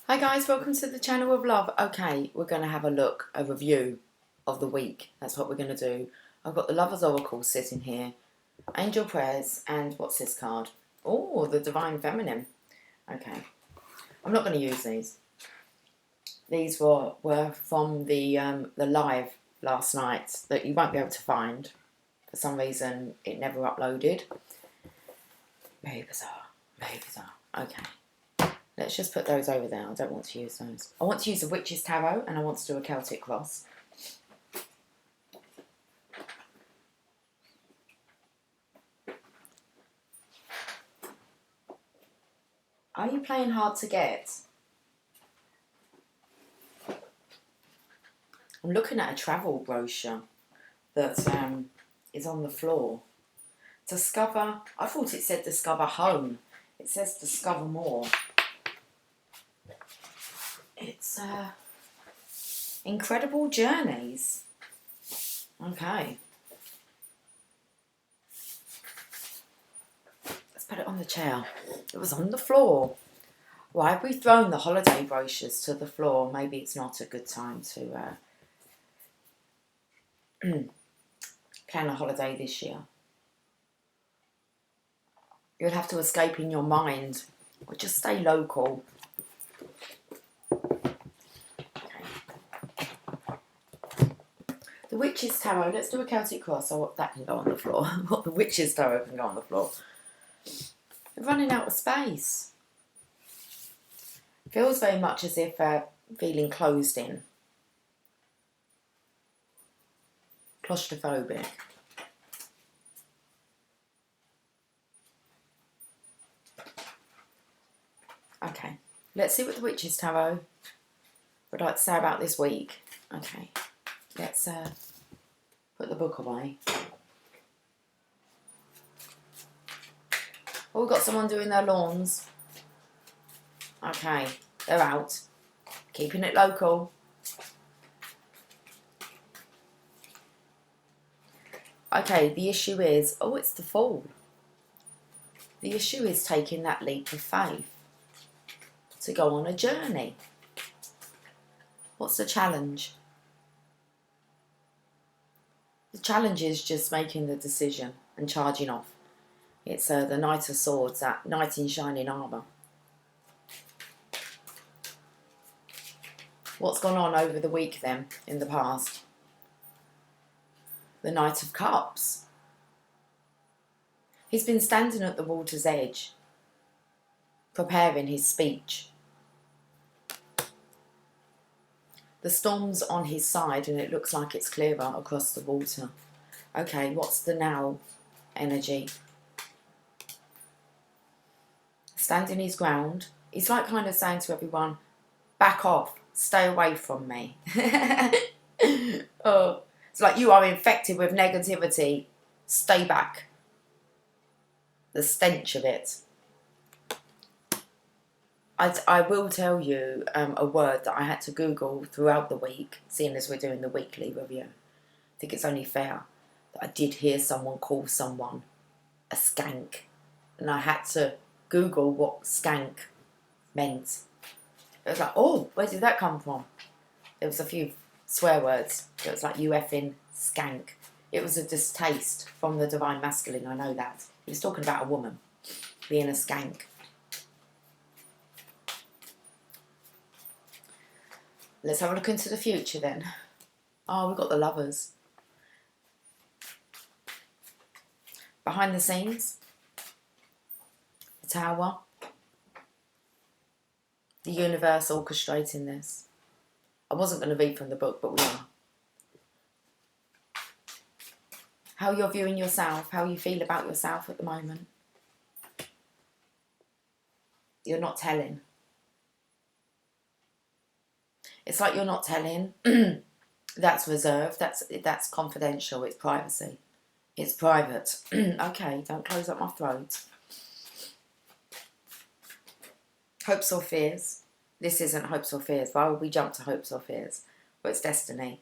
Hi guys, welcome to the channel of love. Okay, we're going to have a review of the week. That's what we're going to do. I've got the Lover's Oracle sitting here, Angel Prayers, and what's this card? Oh, the Divine Feminine. Okay, I'm not going to use these. These were from the live last night that you won't be able to find. For some reason, it never uploaded. Very bizarre, very bizarre. Okay. Let's just put those over there. I don't want to use those. I want to use the Witch's Tarot and I want to do a Celtic Cross. Are you playing hard to get? I'm looking at a travel brochure that is on the floor. Discover, I thought it said discover home. It says discover more. It's incredible journeys. Okay. Let's put it on the chair. It was on the floor. Why have we thrown the holiday brochures to the floor? Maybe it's not a good time to plan a holiday this year. You'll have to escape in your mind or just stay local. The Witch's Tarot, let's do a Celtic Cross, so that can go on the floor. What the Witch's Tarot can go on the floor. We're running out of space. Feels very much as if feeling closed in. Claustrophobic. Okay, let's see what the Witch's Tarot would like to say about this week. Okay, let's put the book away. Oh, we've got someone doing their lawns. Okay, they're out. Keeping it local. Okay, the issue is, oh, it's the Fool. The issue is taking that leap of faith to go on a journey. What's the challenge? The challenge is just making the decision and charging off. It's the Knight of Swords, that knight in shining armour. What's gone on over the week then, in the past? The Knight of Cups. He's been standing at the water's edge, preparing his speech. The storm's on his side and it looks like it's clearer across the water. Okay, what's the now energy? Standing his ground. He's like kind of saying to everyone, back off, stay away from me. Oh, it's like you are infected with negativity, stay back. The stench of it. I will tell you a word that I had to Google throughout the week, seeing as we're doing the weekly review. I think it's only fair that I did hear someone call someone a skank. And I had to Google what skank meant. It was like, oh, where did that come from? There was a few swear words. It was like, you effing skank. It was a distaste from the Divine Masculine, I know that. He was talking about a woman being a skank. Let's have a look into the future then. Oh, we've got the Lovers. Behind the scenes. The Tower. The universe orchestrating this. I wasn't going to read from the book, but we are. How you're viewing yourself, how you feel about yourself at the moment. You're not telling. It's like you're not telling. That's reserved. That's confidential. It's privacy. It's private. Okay, don't close up my throat. Hopes or fears. This isn't hopes or fears. Why would we jump to hopes or fears? But it's destiny.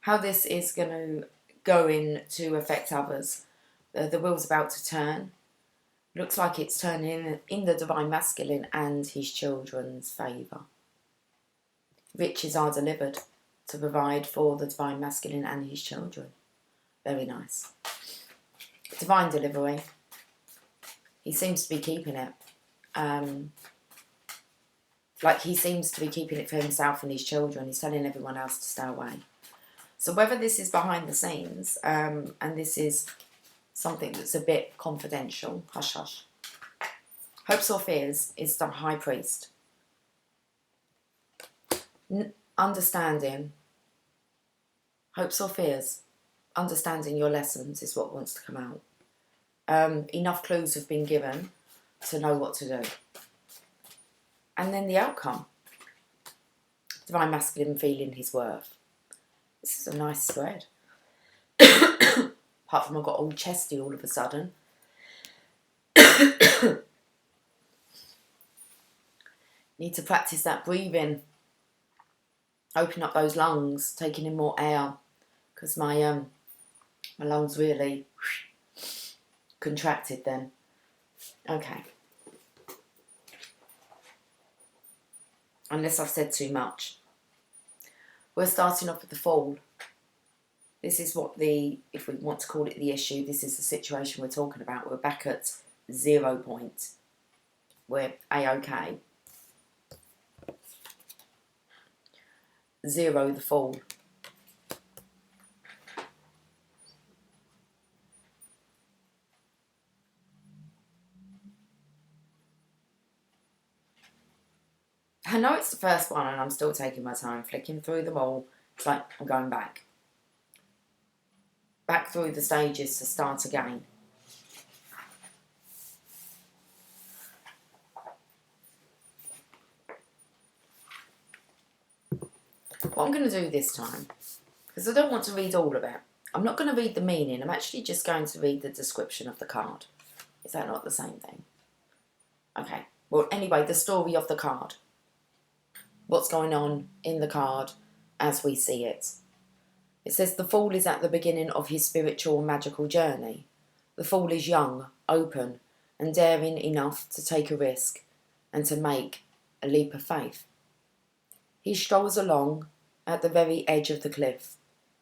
How this is going to go in to affect others. The wheel's about to turn. Looks like it's turning in the Divine Masculine and his children's favour. Riches are delivered to provide for the divine masculine and his children. Very nice. Divine delivery. He seems to be keeping it. Like he seems to be keeping it for himself and his children. He's telling everyone else to stay away. So whether this is behind the scenes and this is something that's a bit confidential, hush hush. Hopes or fears is the high priest. Understanding. Hopes or fears. Understanding your lessons is what wants to come out. Enough clues have been given to know what to do. And then the outcome. Divine masculine feeling his worth. This is a nice spread. Apart from I got all chesty all of a sudden. Need to practice that breathing. Open up those lungs, taking in more air. Because my lungs really contracted then. Okay. Unless I've said too much. We're starting off with the Fool. This is what if we want to call it the issue, this is the situation we're talking about. We're back at 0 point. We're A-OK. 0, the Fool. I know it's the first one and I'm still taking my time flicking through them all. It's like I'm going back. Back through the stages to start again. What I'm going to do this time, because I don't want to read all of it. I'm not going to read the meaning. I'm actually just going to read the description of the card. Is that not the same thing? Okay. Well, anyway, the story of the card. What's going on in the card as we see it. It says the Fool is at the beginning of his spiritual magical journey. The Fool is young, open, and daring enough to take a risk and to make a leap of faith. He strolls along at the very edge of the cliff,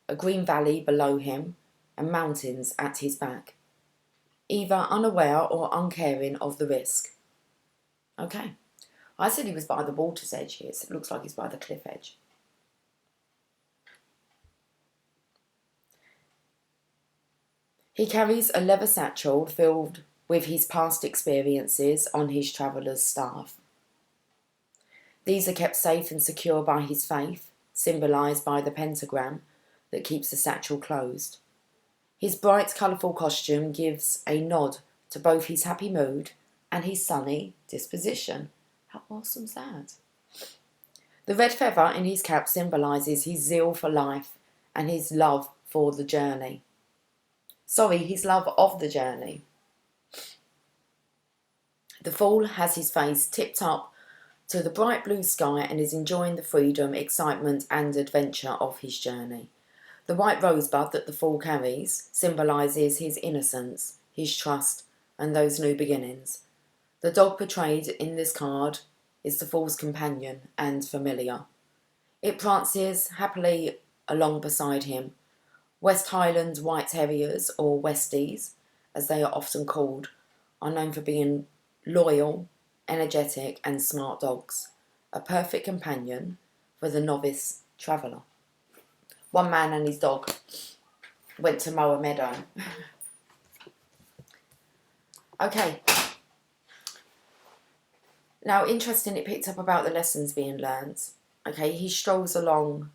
a green valley below him and mountains at his back, either unaware or uncaring of the risk. Okay. I said he was by the water's edge here, so it looks like he's by the cliff edge. He carries a leather satchel filled with his past experiences on his traveller's staff. These are kept safe and secure by his faith, symbolised by the pentagram that keeps the satchel closed. His bright, colourful costume gives a nod to both his happy mood and his sunny disposition. How awesome's that? The red feather in his cap symbolises his zeal for life and his love for the journey. Sorry, his love of the journey. The Fool has his face tipped up to the bright blue sky and is enjoying the freedom, excitement and adventure of his journey. The white rosebud that the Fool carries symbolises his innocence, his trust and those new beginnings. The dog portrayed in this card is the Fool's companion and familiar. It prances happily along beside him. West Highland White Terriers, or Westies, as they are often called, are known for being loyal, energetic and smart dogs, a perfect companion for the novice traveller. One man and his dog went to mow a meadow. Okay. Now, interesting, it picked up about the lessons being learned. Okay, he strolls along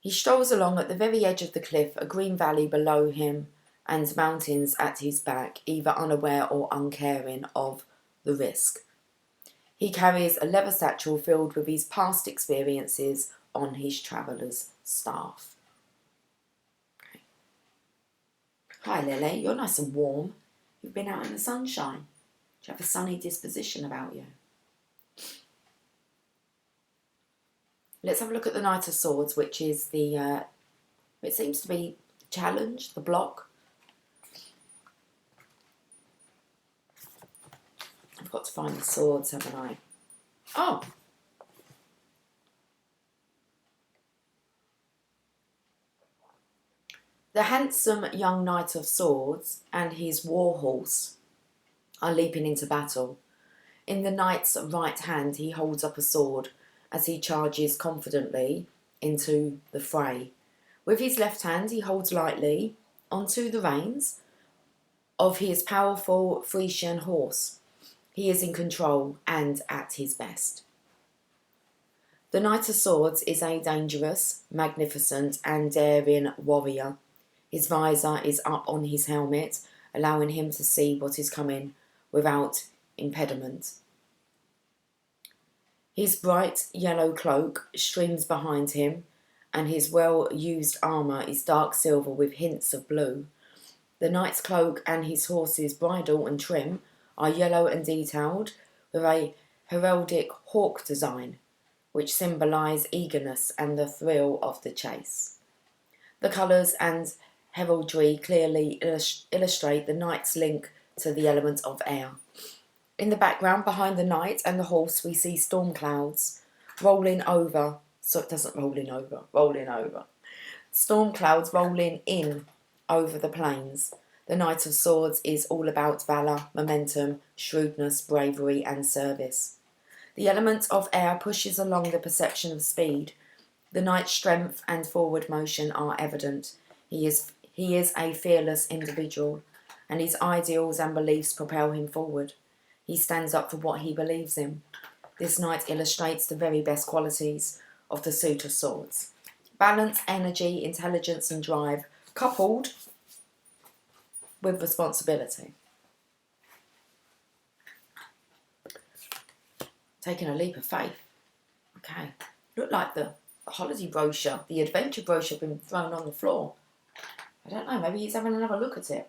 at the very edge of the cliff, a green valley below him and mountains at his back, either unaware or uncaring of the risk. He carries a leather satchel filled with his past experiences on his traveller's staff. Okay. Hi Lily, you're nice and warm. You've been out in the sunshine. Do you have a sunny disposition about you? Let's have a look at the Knight of Swords, which is the, it seems to be challenge, the block. I've got to find the swords, haven't I? Oh! The handsome young Knight of Swords and his war horse are leaping into battle. In the knight's right hand he holds up a sword as he charges confidently into the fray. With his left hand he holds lightly onto the reins of his powerful Frisian horse. He is in control and at his best. The Knight of Swords is a dangerous, magnificent and daring warrior. His visor is up on his helmet, allowing him to see what is coming without impediment. His bright yellow cloak streams behind him, and his well-used armour is dark silver with hints of blue. The knight's cloak and his horse's bridle and trim are yellow and detailed with a heraldic hawk design, which symbolise eagerness and the thrill of the chase. The colours and heraldry clearly illustrate the knight's link to the element of air. In the background, behind the knight and the horse, we see storm clouds rolling over. So it doesn't rolling over. Storm clouds rolling in over the plains. The Knight of Swords is all about valour, momentum, shrewdness, bravery and service. The element of air pushes along the perception of speed. The knight's strength and forward motion are evident. He is a fearless individual, and his ideals and beliefs propel him forward. He stands up for what he believes in. This knight illustrates the very best qualities of the suit of swords. Balance, energy, intelligence and drive, coupled with responsibility. Taking a leap of faith. Okay. Look like the holiday brochure, the adventure brochure been thrown on the floor. I don't know, maybe he's having another look at it.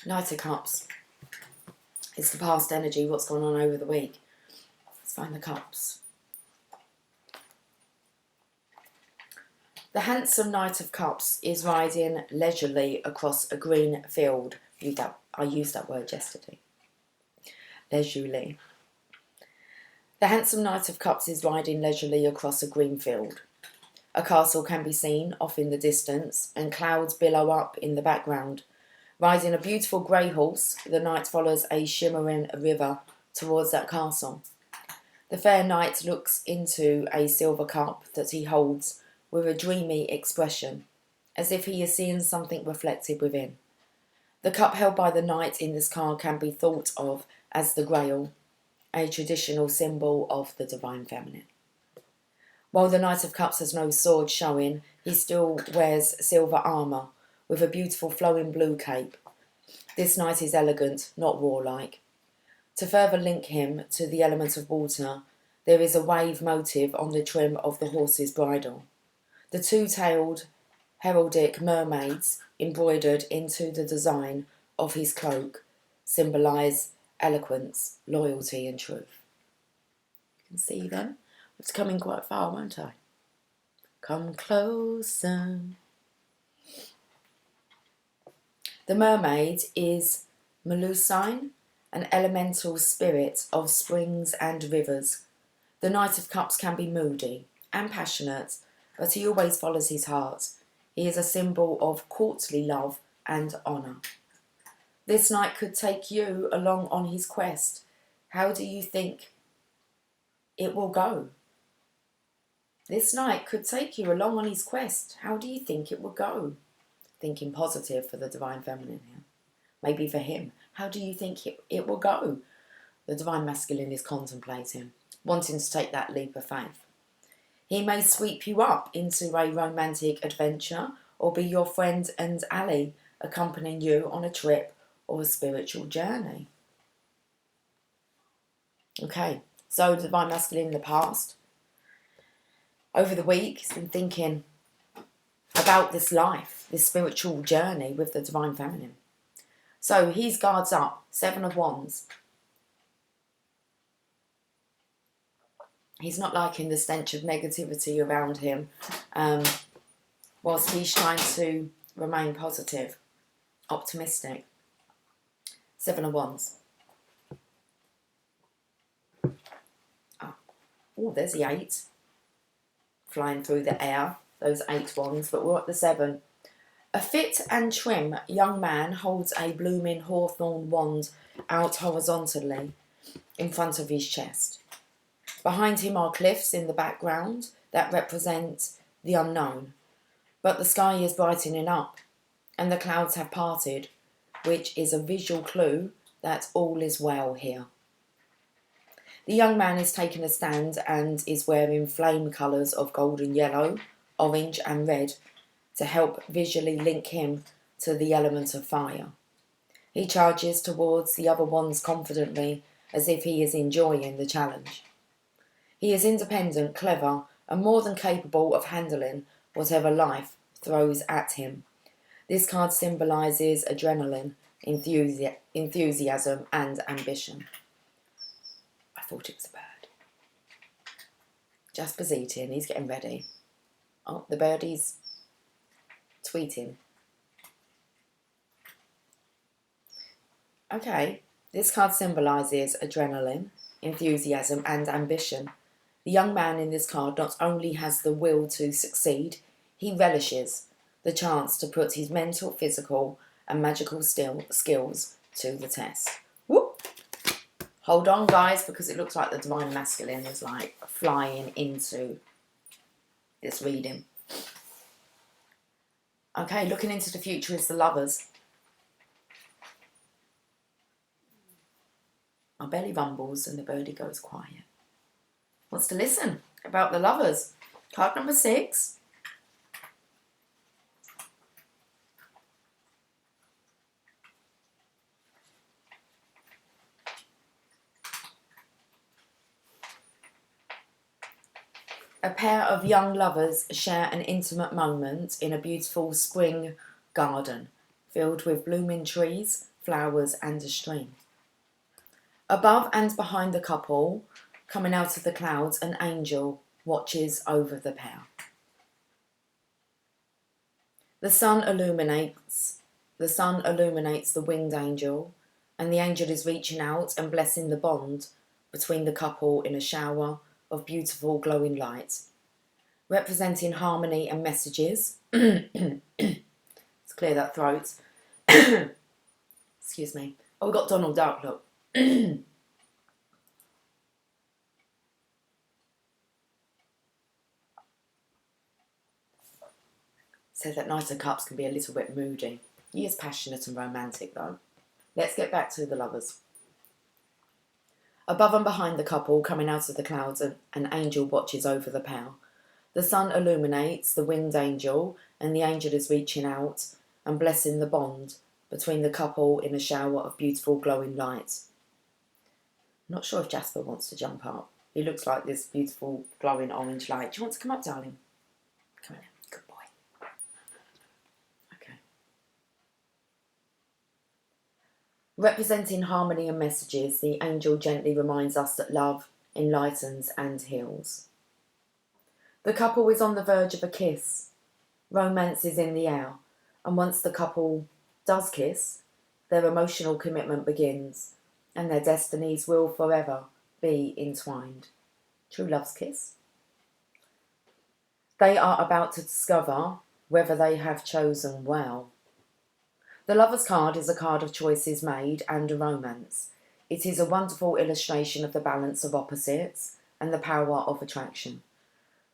Knight of Cups. It's the past energy, what's gone on over the week. Let's find the cups. The handsome Knight of Cups is riding leisurely across a green field. I used that word yesterday. Leisurely. The handsome Knight of Cups is riding leisurely across a green field. A castle can be seen off in the distance, and clouds billow up in the background. Riding a beautiful grey horse, the knight follows a shimmering river towards that castle. The fair knight looks into a silver cup that he holds with a dreamy expression, as if he is seeing something reflected within. The cup held by the knight in this card can be thought of as the Grail, a traditional symbol of the divine feminine. While the Knight of Cups has no sword showing, he still wears silver armour with a beautiful flowing blue cape. This knight is elegant, not warlike. To further link him to the element of water, there is a wave motive on the trim of the horse's bridle. The two-tailed heraldic mermaids embroidered into the design of his cloak symbolise eloquence, loyalty and truth. You can see them. It's coming quite far, won't I? Come closer. The mermaid is Melusine, an elemental spirit of springs and rivers. The Knight of Cups can be moody and passionate, but he always follows his heart. He is a symbol of courtly love and honour. This knight could take you along on his quest. How do you think it will go? This knight could take you along on his quest. How do you think it will go? Thinking positive for the divine feminine here. Maybe for him. How do you think it will go? The divine masculine is contemplating, wanting to take that leap of faith. He may sweep you up into a romantic adventure or be your friend and ally, accompanying you on a trip or a spiritual journey. Okay, so the divine masculine in the past. Over the week, he's been thinking about this life, this spiritual journey with the divine feminine. So he's guards up, 7 of Wands. He's not liking the stench of negativity around him, whilst he's trying to remain positive, optimistic. 7 of Wands. Oh, there's the 8. Flying through the air. those 8 wands, but we're at the 7. A fit and trim young man holds a blooming hawthorn wand out horizontally in front of his chest. Behind him are cliffs in the background that represent the unknown, but the sky is brightening up and the clouds have parted, which is a visual clue that all is well here. The young man is taking a stand and is wearing flame colours of golden yellow, orange and red to help visually link him to the element of fire. He charges towards the other wands confidently, as if he is enjoying the challenge. He is independent, clever, and more than capable of handling whatever life throws at him. This card symbolises adrenaline, enthusiasm and ambition. I thought it was a bird. Jasper's eating, he's getting ready. Oh, the birdie's tweeting. Okay, this card symbolises adrenaline, enthusiasm and ambition. The young man in this card not only has the will to succeed, he relishes the chance to put his mental, physical and magical skills to the test. Whoop! Hold on guys, because it looks like the Divine Masculine is like flying into this reading. Okay, looking into the future is the Lovers. My belly rumbles and the birdie goes quiet. Wants to listen about the Lovers. Card number 6. A pair of young lovers share an intimate moment in a beautiful spring garden filled with blooming trees, flowers and a stream. Above and behind the couple, coming out of the clouds, an angel watches over the pair. The sun illuminates the winged angel, and the angel is reaching out and blessing the bond between the couple in a shower of beautiful glowing light, representing harmony and messages. Let's clear that throat. Excuse me. Oh, we've got Donald Duck, look. Said that Knight of Cups can be a little bit moody. He is passionate and romantic though. Let's get back to the Lovers. Above and behind the couple, coming out of the clouds, an angel watches over the pair. The sun illuminates the winged angel, and the angel is reaching out and blessing the bond between the couple in a shower of beautiful glowing light. I'm not sure if Jasper wants to jump up. He looks like this beautiful glowing orange light. Do you want to come up, darling? Come on, good boy. Okay. Representing harmony and messages, the angel gently reminds us that love enlightens and heals. The couple is on the verge of a kiss. Romance is in the air, and once the couple does kiss, their emotional commitment begins, and their destinies will forever be entwined. True love's kiss. They are about to discover whether they have chosen well. The Lover's card is a card of choices made and a romance. It is a wonderful illustration of the balance of opposites and the power of attraction.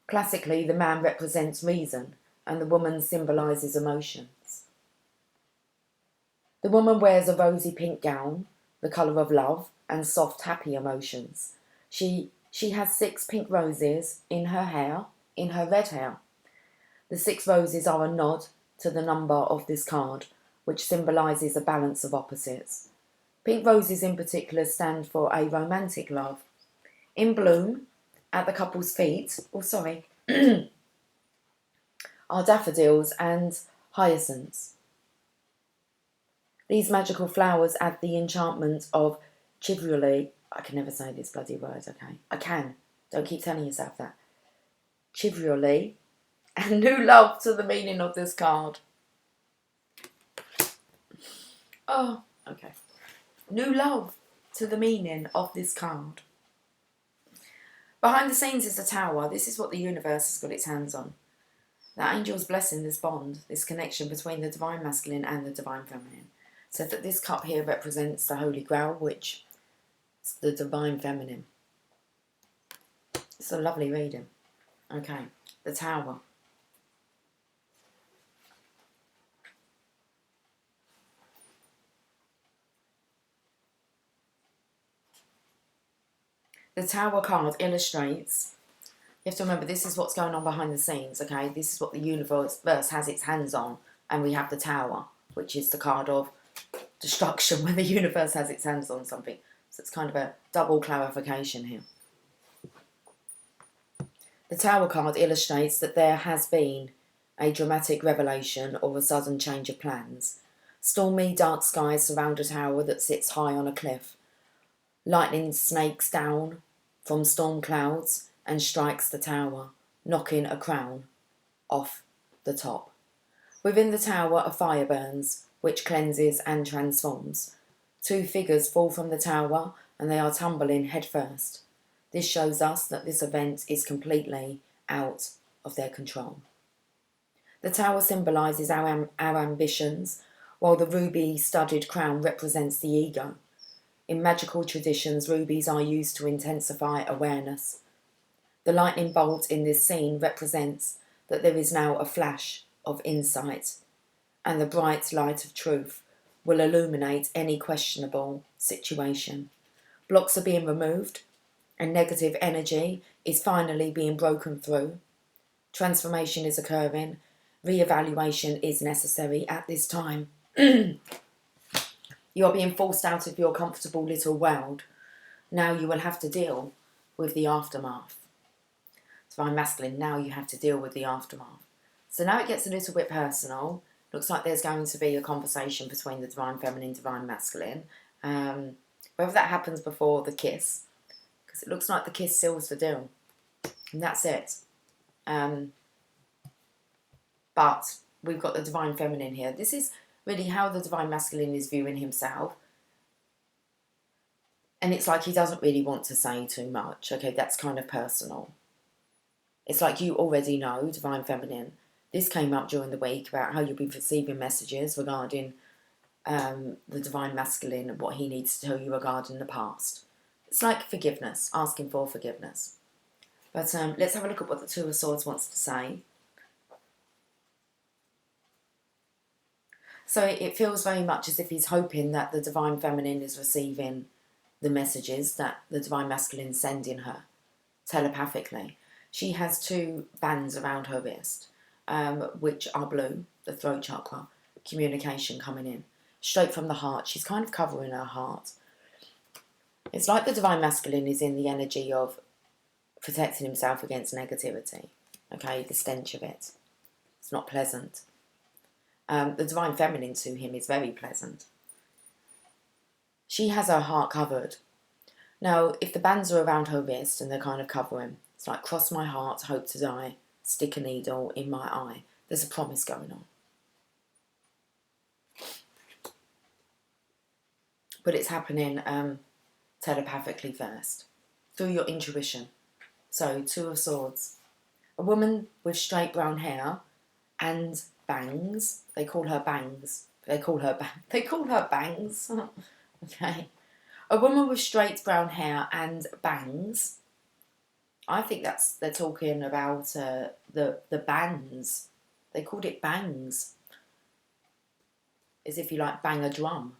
Classically, the man represents reason and the woman symbolises emotions. The woman wears a rosy pink gown, the colour of love and soft, happy emotions. She has 6 pink roses in her hair, in her red hair. The 6 roses are a nod to the number of this card, which symbolises a balance of opposites. Pink roses in particular stand for a romantic love. In bloom, at the couple's feet, are daffodils and hyacinths. These magical flowers add the enchantment of chivalry. I can never say this bloody word, okay? I can. Don't keep telling yourself that. Chivalry and new love to the meaning of this card. Oh, okay. New love to the meaning of this card. Behind the scenes is the Tower. This is what the universe has got its hands on. The angel's blessing this bond, this connection between the divine masculine and the divine feminine. Said that this cup here represents the Holy Grail, which is the divine feminine. It's a lovely reading. Okay, the Tower. The Tower card illustrates, you have to remember this is what's going on behind the scenes, okay? This is what the universe has its hands on, and we have the Tower, which is the card of destruction when the universe has its hands on something. So it's kind of a double clarification here. The Tower card illustrates that there has been a dramatic revelation or a sudden change of plans. Stormy, dark skies surround a tower that sits high on a cliff. Lightning snakes down from storm clouds and strikes the tower, knocking a crown off the top. Within the tower a fire burns, which cleanses and transforms. Two figures fall from the tower and they are tumbling headfirst. This shows us that this event is completely out of their control. The tower symbolises our ambitions, while the ruby-studded crown represents the ego. In magical traditions, rubies are used to intensify awareness. The lightning bolt in this scene represents that there is now a flash of insight, and the bright light of truth will illuminate any questionable situation. Blocks are being removed, and negative energy is finally being broken through. Transformation is occurring. Re-evaluation is necessary at this time. You are being forced out of your comfortable little world. Now you will have to deal with the aftermath. Divine masculine, now you have to deal with the aftermath. So now it gets a little bit personal. Looks like there's going to be a conversation between the divine feminine, divine masculine. Whether that happens before the kiss, because it looks like the kiss seals the deal. And that's it. But we've got the divine feminine here. This is really how the divine masculine is viewing himself. And it's like he doesn't really want to say too much. Okay, that's kind of personal. It's like you already know, divine feminine. This came up during the week about how you'll be receiving messages regarding the divine masculine and what he needs to tell you regarding the past. It's like forgiveness, asking for forgiveness. But let's have a look at what the Two of Swords wants to say. So it feels very much as if he's hoping that the divine feminine is receiving the messages that the divine masculine is sending her telepathically. She has two bands around her wrist, which are blue, the throat chakra, communication coming in, straight from the heart. She's kind of covering her heart. It's like the divine masculine is in the energy of protecting himself against negativity. Okay, the stench of it. It's not pleasant. The divine feminine to him is very pleasant. She has her heart covered. Now, if the bands are around her wrist and they're kind of covering, it's like cross my heart, hope to die, stick a needle in my eye. There's a promise going on. But it's happening telepathically first, through your intuition. So, Two of Swords. A woman with straight brown hair and bangs. They call her bangs. They call her bangs. Okay. A woman with straight brown hair and bangs. I think they're talking about the bands. They called it bangs. As if you like bang a drum.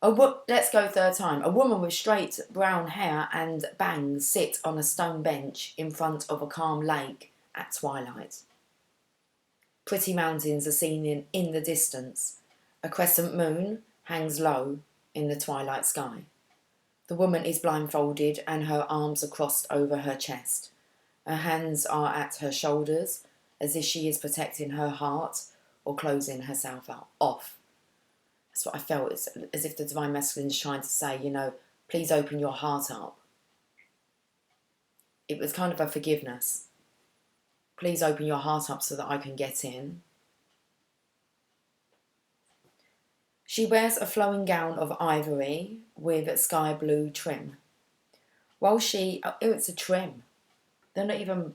Let's go third time. A woman with straight brown hair and bangs sits on a stone bench in front of a calm lake at twilight. Pretty mountains are seen in the distance. A crescent moon hangs low in the twilight sky. The woman is blindfolded and her arms are crossed over her chest. Her hands are at her shoulders as if she is protecting her heart or closing herself off. That's what I felt, it's as if the divine masculine is trying to say, you know, please open your heart up. It was kind of a forgiveness. Please open your heart up so that I can get in. She wears a flowing gown of ivory with sky blue trim. While it's a trim. They're not even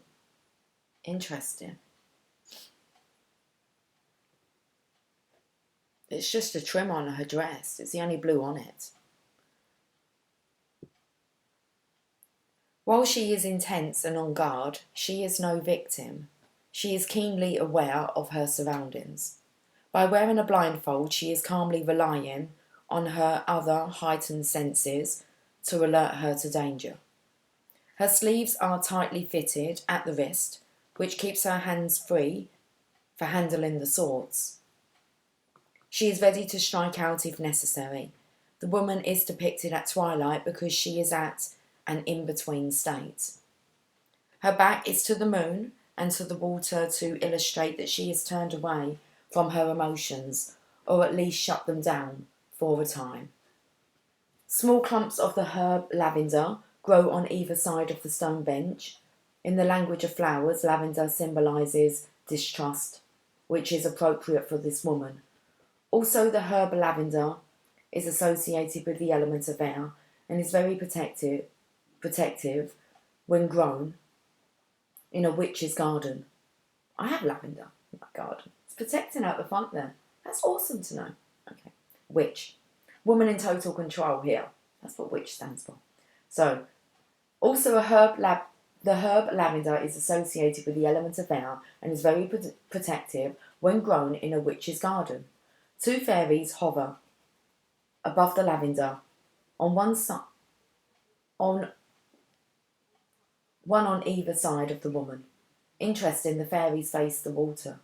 interesting. It's just a trim on her dress. It's the only blue on it. While she is intense and on guard, she is no victim. She is keenly aware of her surroundings. By wearing a blindfold, she is calmly relying on her other heightened senses to alert her to danger. Her sleeves are tightly fitted at the wrist, which keeps her hands free for handling the swords. She is ready to strike out if necessary. The woman is depicted at twilight because she is at an in-between state. Her back is to the moon and to the water to illustrate that she is turned away from her emotions, or at least shut them down for a time. Small clumps of the herb lavender grow on either side of the stone bench. In the language of flowers, lavender symbolises distrust, which is appropriate for this woman. Also, the herb lavender is associated with the element of air and is very protective when grown in a witch's garden. I have lavender in my garden. It's protecting out the front there. That's awesome to know. Okay. Witch. Woman in total control here. That's what witch stands for. So, also the herb lavender is associated with the element of air and is very protective when grown in a witch's garden. Two fairies hover above the lavender on one on either side of the woman. Interesting, the fairies face the water.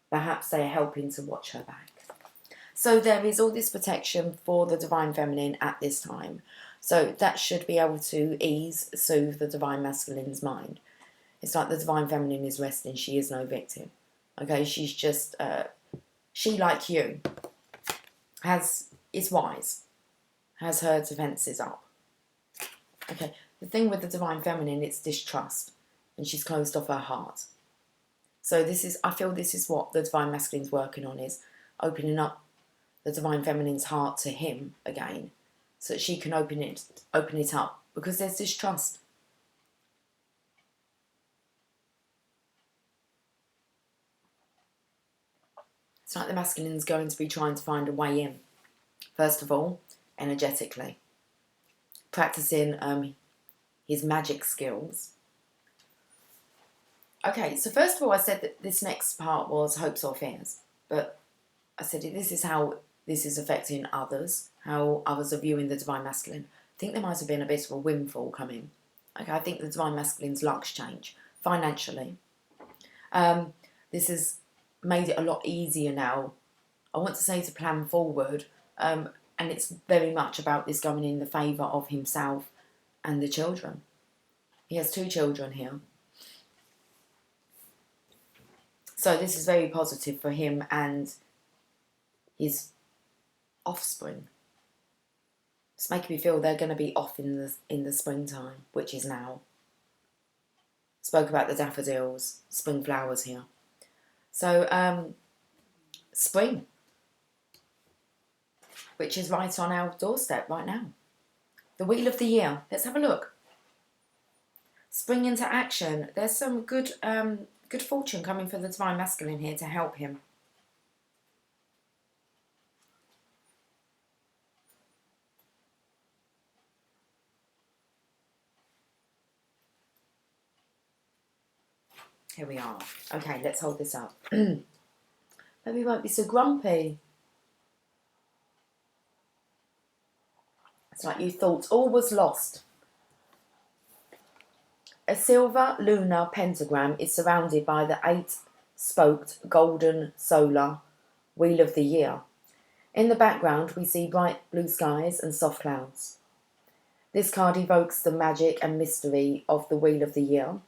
Perhaps they are helping to watch her back. So there is all this protection for the Divine Feminine at this time. So that should be able to soothe the Divine Masculine's mind. It's like the Divine Feminine is resting. She is no victim. Okay, she's just, she, like you, is wise. Has her defences up. Okay, the thing with the Divine Feminine, it's distrust. And she's closed off her heart. So I feel this is what the Divine Masculine's working on, is opening up the Divine Feminine's heart to him again, so that she can open it up, because there's distrust. It's like the masculine's going to be trying to find a way in. First of all, energetically. Practicing his magic skills. Okay, so first of all, I said that this next part was hopes or fears. But I said this is how this is affecting others, how others are viewing the Divine Masculine. I think there might have been a bit of a windfall coming. Okay, I think the Divine Masculine's luck's change financially. This has made it a lot easier now. I want to say to plan forward, and it's very much about this going in the favour of himself and the children. He has 2 children here. So this is very positive for him and his offspring. It's making me feel they're going to be off in the springtime, which is now. Spoke about the daffodils, spring flowers here. So, spring, which is right on our doorstep right now. The Wheel of the Year. Let's have a look. Spring into action. There's some good fortune coming for the Divine Masculine here to help him. Here we are. Okay, let's hold this up. Maybe we won't be so grumpy. It's like you thought all was lost. A silver lunar pentagram is surrounded by the 8-spoked golden solar Wheel of the Year. In the background, we see bright blue skies and soft clouds. This card evokes the magic and mystery of the Wheel of the Year,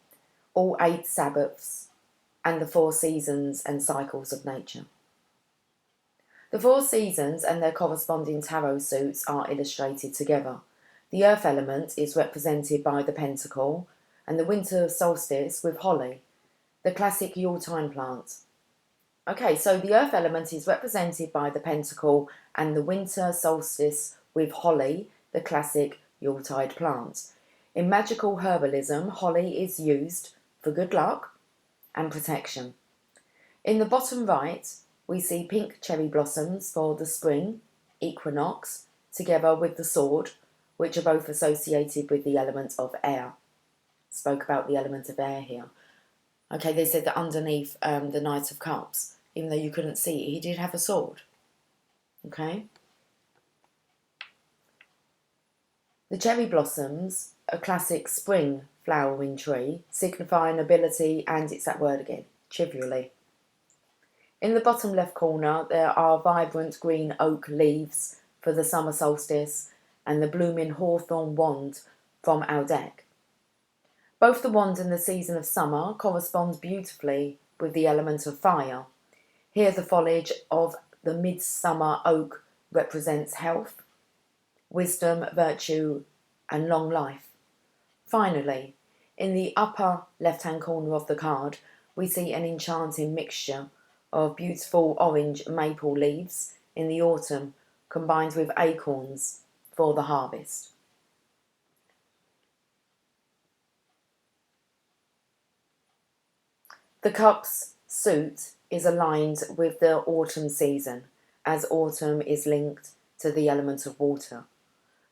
all 8 Sabbaths, and the 4 seasons and cycles of nature. The 4 seasons and their corresponding tarot suits are illustrated together. The earth element is represented by the pentacle, and the winter solstice with holly, the classic Yuletide plant. Okay, so the earth element is represented by the pentacle and the winter solstice with holly, the classic Yuletide plant. In magical herbalism, holly is used for good luck and protection. In the bottom right, we see pink cherry blossoms for the spring equinox, together with the sword, which are both associated with the element of air. Spoke about the element of air here. Okay, they said that underneath the Knight of Cups, even though you couldn't see it, he did have a sword. Okay. The cherry blossoms, a classic spring flowering tree, signify nobility, and it's that word again, chivalry. In the bottom left corner, there are vibrant green oak leaves for the summer solstice and the blooming hawthorn wand from our deck. Both the wand and the season of summer correspond beautifully with the element of fire. Here the foliage of the midsummer oak represents health, wisdom, virtue, and long life. Finally, in the upper left-hand corner of the card, we see an enchanting mixture of beautiful orange maple leaves in the autumn combined with acorns for the harvest. The cup's suit is aligned with the autumn season, as autumn is linked to the element of water.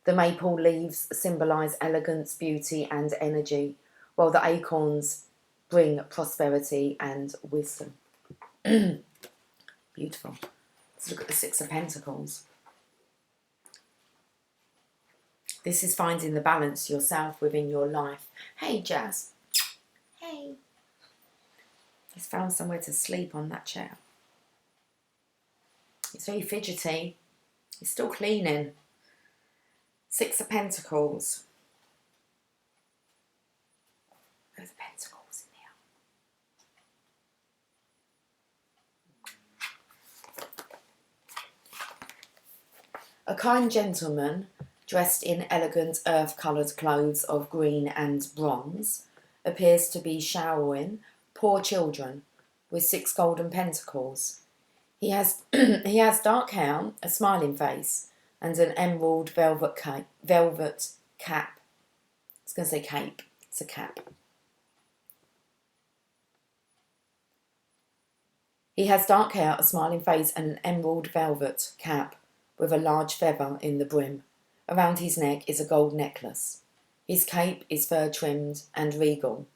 The maple leaves symbolise elegance, beauty and energy, while the acorns bring prosperity and wisdom. Beautiful. Let's look at the Six of Pentacles. This is finding the balance yourself within your life. Hey, Jazz. Hey. He's found somewhere to sleep on that chair. It's very fidgety. He's still cleaning. Six of Pentacles. There's the Pentacles in here. A kind gentleman, dressed in elegant earth-coloured clothes of green and bronze, appears to be showering poor children with 6 golden pentacles. He has dark hair, a smiling face, and an emerald velvet cap. I was going to say cape. It's a cap. He has dark hair, a smiling face, and an emerald velvet cap with a large feather in the brim. Around his neck is a gold necklace. His cape is fur-trimmed and regal.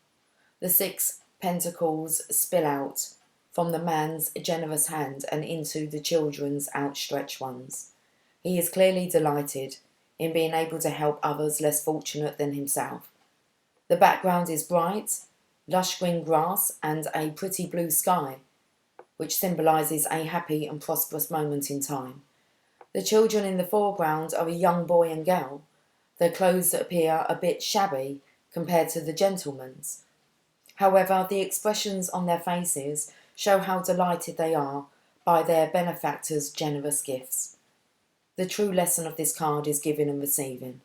The 6 pentacles spill out from the man's generous hand and into the children's outstretched ones. He is clearly delighted in being able to help others less fortunate than himself. The background is bright, lush green grass and a pretty blue sky, which symbolises a happy and prosperous moment in time. The children in the foreground are a young boy and girl. Their clothes appear a bit shabby compared to the gentleman's. However, the expressions on their faces show how delighted they are by their benefactor's generous gifts. The true lesson of this card is giving and receiving.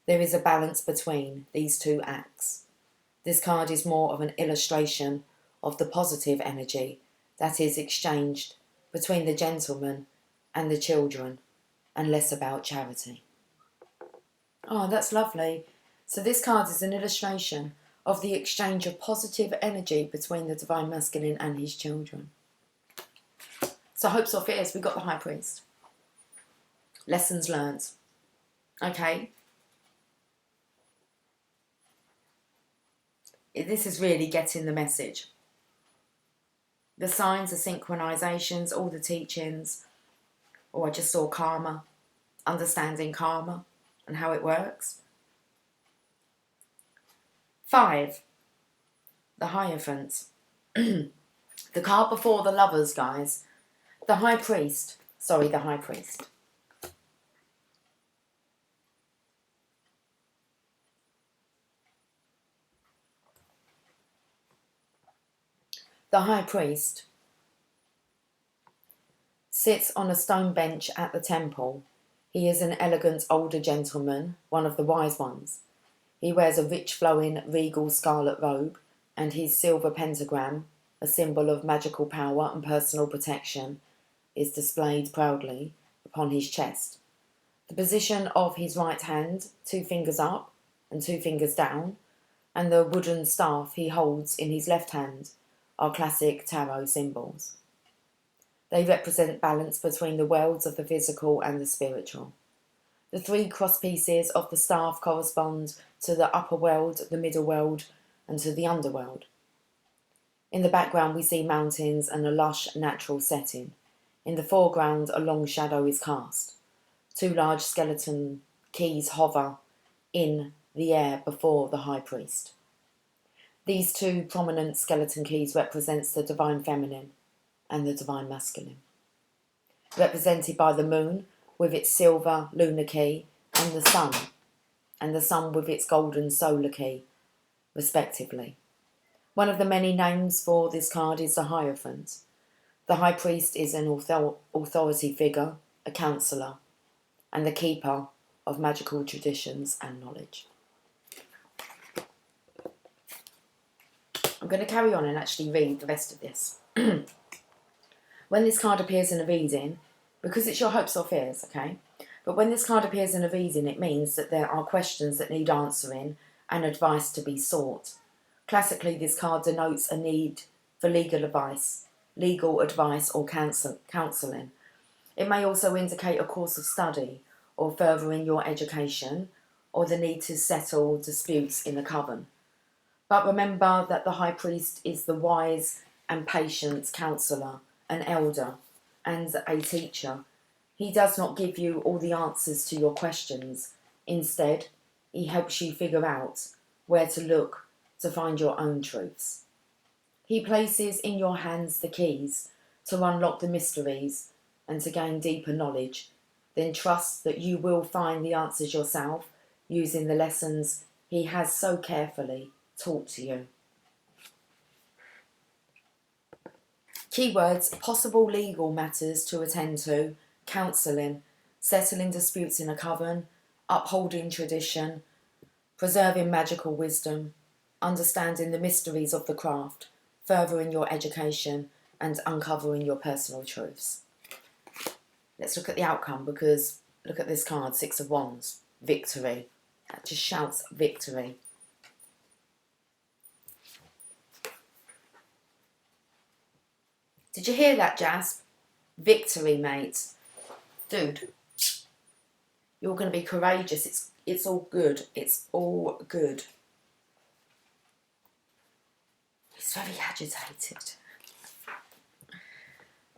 There is a balance between these two acts. This card is more of an illustration of the positive energy that is exchanged between the gentleman and the children, and less about charity. Oh, that's lovely. So this card is an illustration of the exchange of positive energy between the Divine Masculine and his children. So hopes or fears, we got the High Priest. Lessons learned. Okay. This is really getting the message. The signs, the synchronizations, all the teachings. Oh, I just saw karma. Understanding karma and how it works. 5. The Hierophant. The card before the Lovers, guys. The High Priest. The High Priest. The High Priest sits on a stone bench at the temple. He is an elegant older gentleman, one of the wise ones. He wears a rich flowing regal scarlet robe, and his silver pentagram, a symbol of magical power and personal protection, is displayed proudly upon his chest. The position of his right hand, 2 fingers up and 2 fingers down, and the wooden staff he holds in his left hand are classic tarot symbols. They represent balance between the worlds of the physical and the spiritual. The 3 cross pieces of the staff correspond to the upper world, the middle world, and to the underworld. In the background we see mountains and a lush natural setting. In the foreground a long shadow is cast. 2 large skeleton keys hover in the air before the high priest. These 2 prominent skeleton keys represents the divine feminine and the divine masculine, represented by the moon with its silver lunar key and the sun with its golden solar key, respectively. One of the many names for this card is the Hierophant. The high priest is an authority figure, a counsellor, and the keeper of magical traditions and knowledge. I'm going to carry on and actually read the rest of this. When this card appears in a reading, because it's your hopes or fears, okay? But when this card appears in a reading, it means that there are questions that need answering and advice to be sought. Classically, this card denotes a need for legal advice or counselling. It may also indicate a course of study or furthering your education or the need to settle disputes in a coven. But remember that the high priest is the wise and patient counsellor, an elder, and a teacher. He does not give you all the answers to your questions. Instead, he helps you figure out where to look to find your own truths. He places in your hands the keys to unlock the mysteries and to gain deeper knowledge. Then trust that you will find the answers yourself using the lessons he has so carefully taught to you. Keywords: possible legal matters to attend to, counselling, settling disputes in a coven, upholding tradition, preserving magical wisdom, understanding the mysteries of the craft, furthering your education, and uncovering your personal truths. Let's look at the outcome, because look at this card, 6 of Wands, victory. That just shouts victory. Did you hear that, Jasp? Victory, mate. Dude, you're going to be courageous. It's all good. It's all good. He's very agitated.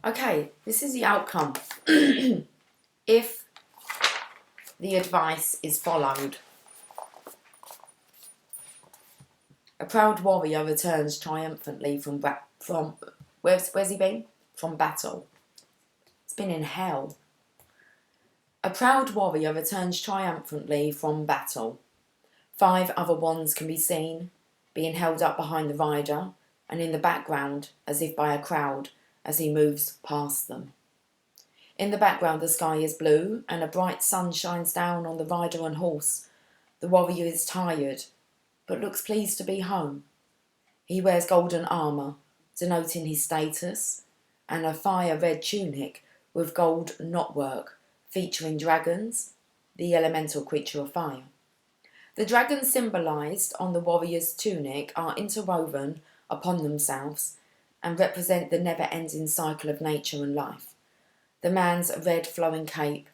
Okay, this is the outcome. If the advice is followed. A proud warrior returns triumphantly from where's he been? From battle. It's been in hell. A proud warrior returns triumphantly from battle. 5 other wands can be seen, being held up behind the rider, and in the background, as if by a crowd, as he moves past them. In the background, the sky is blue, and a bright sun shines down on the rider and horse. The warrior is tired, but looks pleased to be home. He wears golden armour, denoting his status, and a fire-red tunic with gold knotwork, featuring dragons, the elemental creature of fire. The dragons symbolised on the warrior's tunic are interwoven upon themselves and represent the never-ending cycle of nature and life. The man's red flowing cape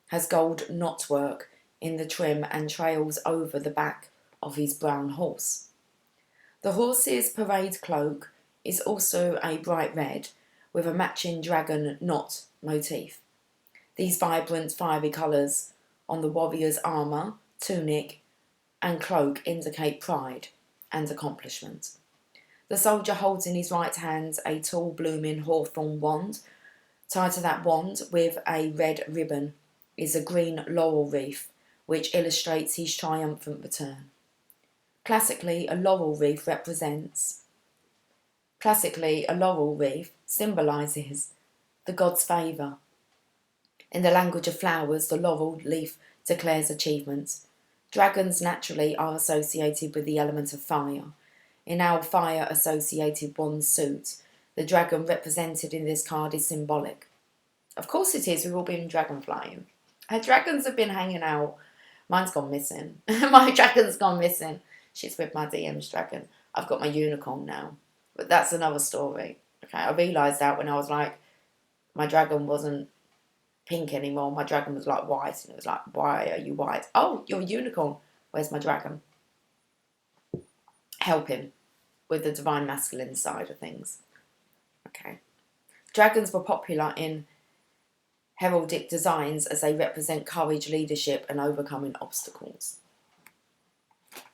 has gold knotwork in the trim and trails over the back of his brown horse. The horse's parade cloak is also a bright red with a matching dragon knot motif. These vibrant fiery colours on the warrior's armour, tunic and cloak indicate pride and accomplishment. The soldier holds in his right hand a tall blooming hawthorn wand. Tied to that wand with a red ribbon is a green laurel wreath which illustrates his triumphant return. Classically, a laurel wreath symbolises the god's favour. In the language of flowers, the laurel leaf declares achievement. Dragons naturally are associated with the element of fire. In our fire-associated wand suit, the dragon represented in this card is symbolic. Of course it is, we've all been dragon flying. Our dragons have been hanging out. Mine's gone missing. My dragon's gone missing. She's with my DM's dragon. I've got my unicorn now. But that's another story. Okay, I realised that when I was like my dragon wasn't pink anymore. My dragon was like white, and it was like, why are you white? Oh, you're a unicorn. Where's my dragon? Help him with the divine masculine side of things. Okay. Dragons were popular in heraldic designs as they represent courage, leadership, and overcoming obstacles.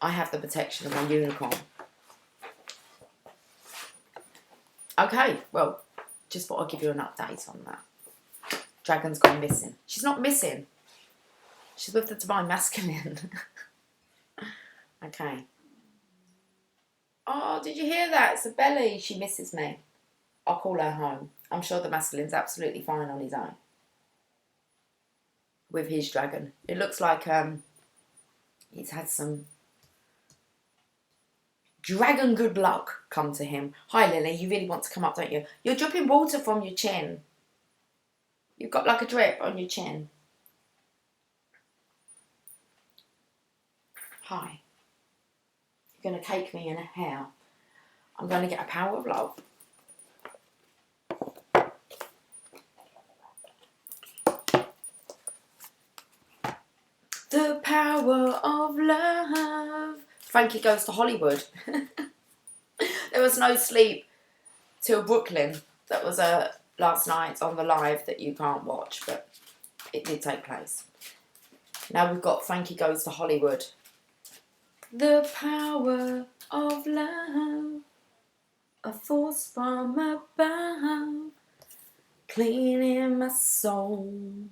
I have the protection of my unicorn. Okay, well, just thought I'd give you an update on that. Dragon's gone missing. She's not missing. She's with the divine masculine. Okay. Oh, did you hear that? It's a belly. She misses me. I'll call her home. I'm sure the masculine's absolutely fine on his own. With his dragon. It looks like he's had some dragon good luck come to him. Hi, Lily. You really want to come up, don't you? You're dripping water from your chin. You've got like a drip on your chin. Hi. You're going to cake me in a hair. I'm going to get a power of love. The power of love. Frankie Goes to Hollywood. There was no sleep till Brooklyn. That was last night on the live that you can't watch, but it did take place. Now we've got Frankie Goes to Hollywood. The power of love, a force from above, cleaning my soul.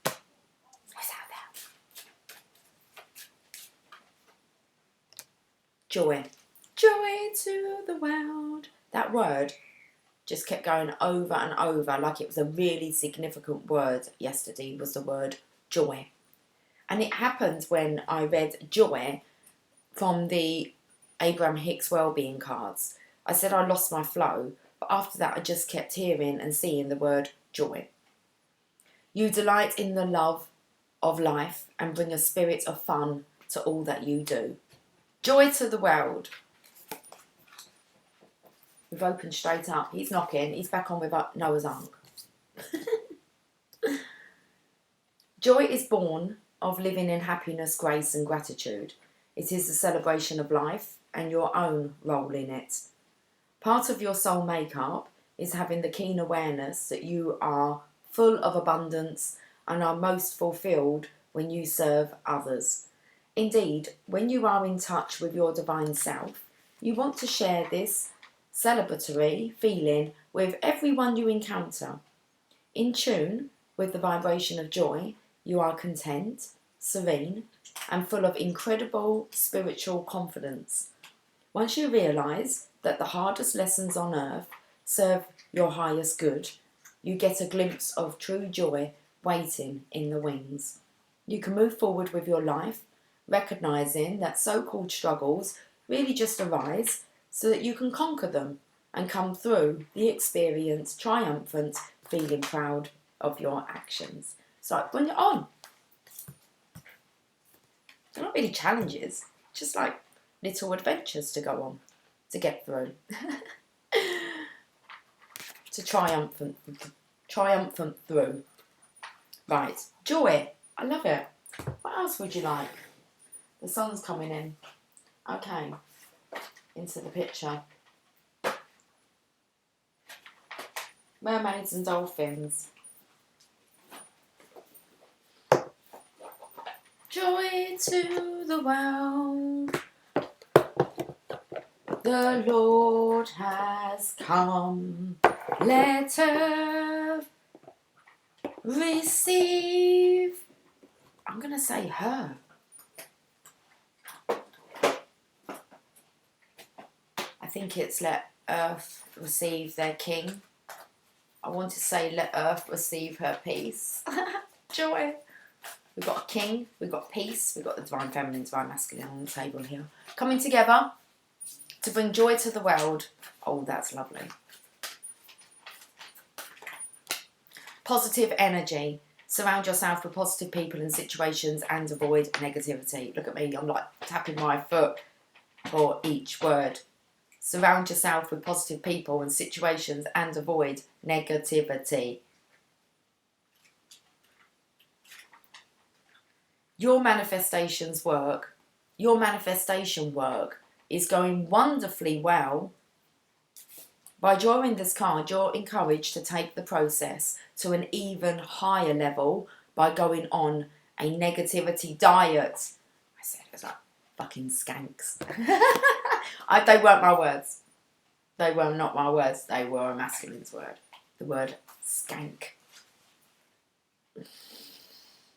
What's that? Joy. Joy to the world. That word just kept going over and over like it was a really significant word yesterday, was the word joy. And it happened when I read joy from the Abraham Hicks Wellbeing cards. I said I lost my flow, but after that I just kept hearing and seeing the word joy. You delight in the love of life and bring a spirit of fun to all that you do. Joy to the world. We've opened straight up. He's knocking. He's back on with Noah's Ark. Joy is born of living in happiness, grace and gratitude. It is a celebration of life and your own role in it. Part of your soul makeup is having the keen awareness that you are full of abundance and are most fulfilled when you serve others. Indeed, when you are in touch with your divine self, you want to share this celebratory feeling with everyone you encounter. In tune with the vibration of joy, you are content, serene, and full of incredible spiritual confidence. Once you realise that the hardest lessons on earth serve your highest good, you get a glimpse of true joy waiting in the wings. You can move forward with your life, recognising that so-called struggles really just arise so that you can conquer them and come through the experience triumphant, feeling proud of your actions. So when you're on, they're not really challenges, just like little adventures to go on, to get through. To triumphant through. Right, joy. I love it. What else would you like? The sun's coming in. Okay, into the picture. Mermaids and dolphins. Joy to the world. The Lord has come. Let earth receive. I'm going to say her. I think it's let earth receive their king. I want to say let earth receive her peace. Joy. We've got a king, we've got peace, we've got the divine feminine, divine masculine on the table here. Coming together to bring joy to the world. Oh, that's lovely. Positive energy. Surround yourself with positive people and situations and avoid negativity. Look at me, I'm like tapping my foot for each word. Surround yourself with positive people and situations and avoid negativity. Your manifestation work is going wonderfully well. By drawing this card, you're encouraged to take the process to an even higher level by going on a negativity diet. I said it was like fucking skanks. They weren't my words. They were not my words. They were a masculine's word. The word skank.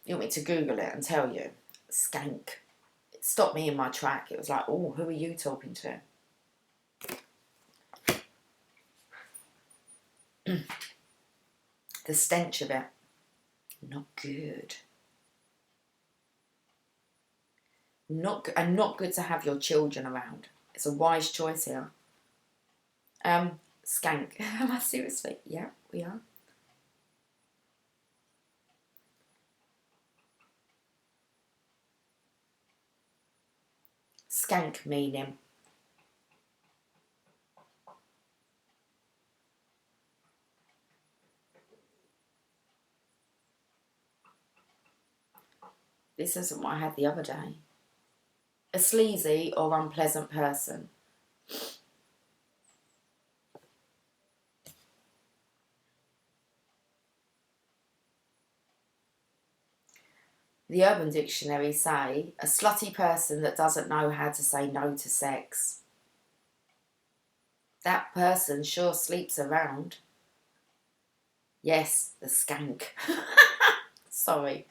You want me to Google it and tell you? Skank. It stopped me in my track. It was like, oh, who are you talking to? The stench of it. Not good. Not good to have your children around. It's a wise choice here. Skank. Am I seriously? Yeah, we are. Skank meaning. This isn't what I had the other day. A sleazy or unpleasant person. The Urban Dictionary say, a slutty person that doesn't know how to say no to sex. That person sure sleeps around. Yes, the skank. Sorry.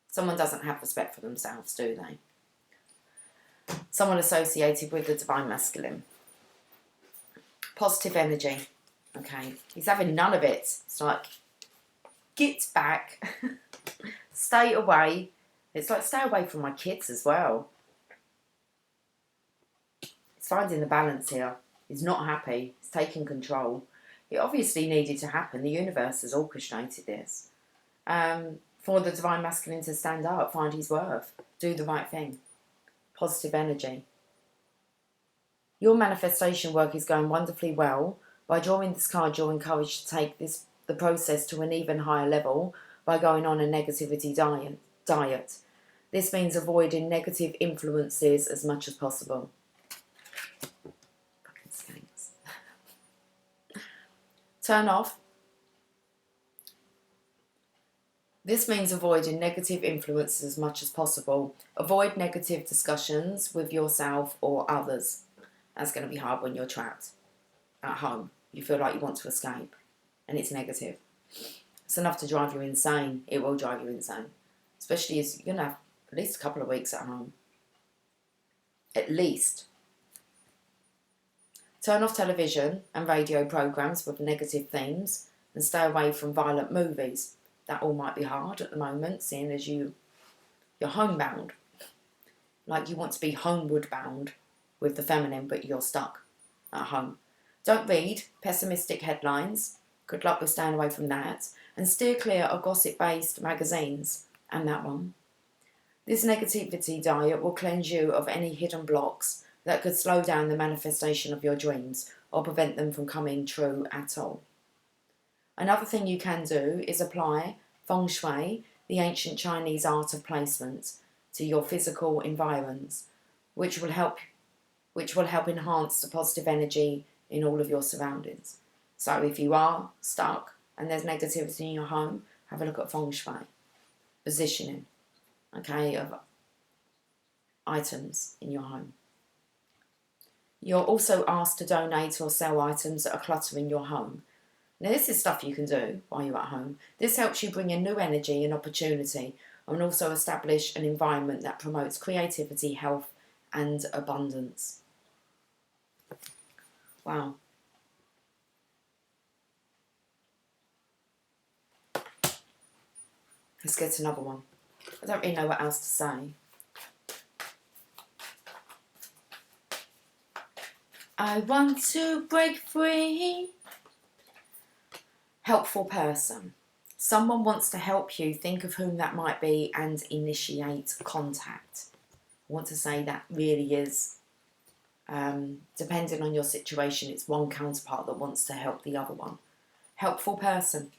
Someone doesn't have respect for themselves, do they? Someone associated with the divine masculine. Positive energy. Okay. He's having none of it. It's like, get back. Stay away. It's like, stay away from my kids as well. He's finding the balance here. He's not happy. He's taking control. It obviously needed to happen. The universe has orchestrated this. For the divine masculine to stand up, find his worth, do the right thing. Positive energy. Your manifestation work is going wonderfully well. By drawing this card, you're encouraged to take the process to an even higher level by going on a negativity diet. This means avoiding negative influences as much as possible. Fucking skanks. Turn off. This means avoiding negative influences as much as possible. Avoid negative discussions with yourself or others. That's going to be hard when you're trapped at home. You feel like you want to escape and it's negative. It's enough to drive you insane. It will drive you insane. Especially as you're going to have at least a couple of weeks at home. At least. Turn off television and radio programmes with negative themes and stay away from violent movies. That all might be hard at the moment, seeing as you're homebound. Like you want to be homeward bound with the feminine, but you're stuck at home. Don't read pessimistic headlines. Good luck with staying away from that. And steer clear of gossip-based magazines. And that one. This negativity diet will cleanse you of any hidden blocks that could slow down the manifestation of your dreams or prevent them from coming true at all. Another thing you can do is apply feng shui, the ancient Chinese art of placement, to your physical environs, which will help enhance the positive energy in all of your surroundings. So if you are stuck and there's negativity in your home, have a look at feng shui, positioning, okay, of items in your home. You're also asked to donate or sell items that are cluttering your home. Now, this is stuff you can do while you're at home. This helps you bring in new energy and opportunity and also establish an environment that promotes creativity, health, and abundance. Wow. Let's get to another one. I don't really know what else to say. I want to break free. Helpful person. Someone wants to help you. Think of whom that might be and initiate contact. I want to say that really is Depending on your situation, it's one counterpart that wants to help the other one. Helpful person.